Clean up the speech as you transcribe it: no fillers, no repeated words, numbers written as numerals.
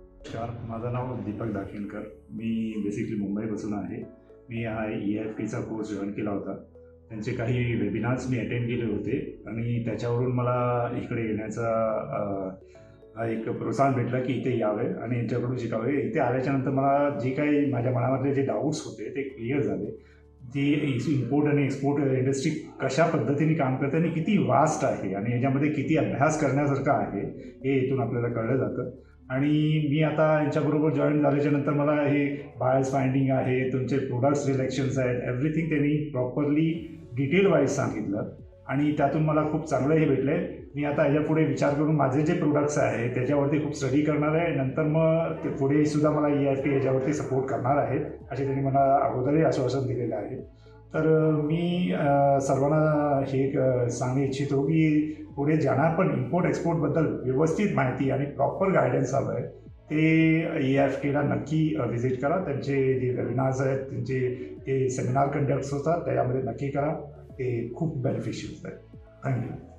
नमस्कार, माझं नाव दीपक दाखिनकर. मी बेसिकली मुंबईपासून आहे. मी हा EFTचा कोर्स जॉईन केला होता. त्यांचे काही वेबिनार्स मी अटेंड केले होते आणि त्याच्यावरून मला इकडे येण्याचा एक प्रोत्साहन भेटलं की इथे यावे आणि यांच्याकडून शिकावे. इथे आल्याच्यानंतर मला जे काही माझ्या मनामधले जे डाऊट्स होते ते क्लिअर झाले. ती इम्पोर्ट आणि एक्सपोर्ट इंडस्ट्री कशा पद्धतीने काम करते आणि किती वास्ट आहे आणि याच्यामध्ये किती अभ्यास करण्यासारखं आहे हे इथून आपल्याला कळलं जातं. आणि मी आता यांच्याबरोबर जॉईन झाल्याच्यानंतर मला हे बायस फाइंडिंग आहे, तुमचे प्रोडक्ट सिलेक्शन्स आहेत, एव्हरीथिंग त्यांनी प्रॉपरली डिटेल वाईज सांगितलं आणि त्यातून मला खूप चांगलं हे भेटलं आहे. मी आता याच्यापुढे विचार करून माझे जे प्रोडक्ट्स आहेत त्याच्यावरती खूप स्टडी करणार आहे. नंतर मग ते पुढे सुद्धा मला EFT याच्यावरती सपोर्ट करणार आहेत असे त्यांनी मला अगोदरही आश्वासन दिलेलं आहे. तर मी सर्वांना हे सांगू इच्छितो की पुढे ज्यांना पण इम्पोर्ट एक्सपोर्टबद्दल व्यवस्थित माहिती आणि प्रॉपर गायडन्स हवं आहे ते EFTला नक्की व्हिजिट करा. त्यांचे जे वेबिनार्स आहेत, त्यांचे ते सेमिनार कंडक्ट्स होतात त्याच्यामध्ये नक्की करा. ते खूप बेनिफिशियल आहेत. थँक्यू.